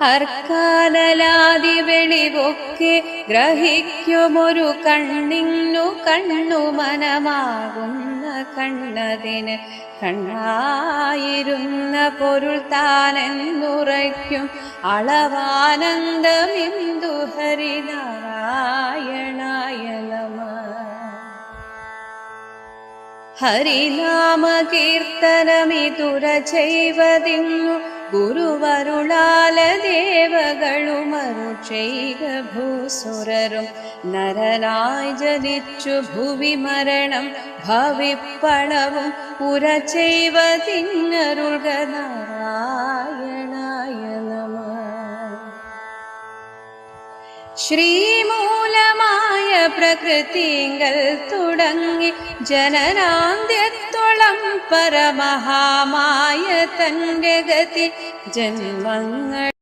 അർക്കാനലാതി വെളിവൊക്കെ ഗ്രഹിക്കുമൊരു കണ്ണിന്നു കണ്ണു മനമാകുന്ന കണ്ണതിന് കണ്ണായിരുന്ന പൊരുൾ താനെന്നുറയ്ക്കും അളവാനന്ദമിന്ദു ഹരിനാരായണായ നമഃ. ഹരിനാമ കീർത്തനമിതുര ചെയ്വതിന്നു ഗുരുവരുളാല ദേവകളുമരു ചെയ്ക ഭൂസുരരും നരനായി ജനിച്ചു ഭുവി മരണം ഭവിപ്പളവും പുര ചെയ്വതിന്നരുൾക നാരായണായ നമഃ. ശ്രീമൂലമായ പ്രകൃതിങ്കൽ തുടങ്ങി ജനനാന്ത്യത്തോളം പരമഹാമായ തന്റെ ഗതി ജന്മങ്ങൾ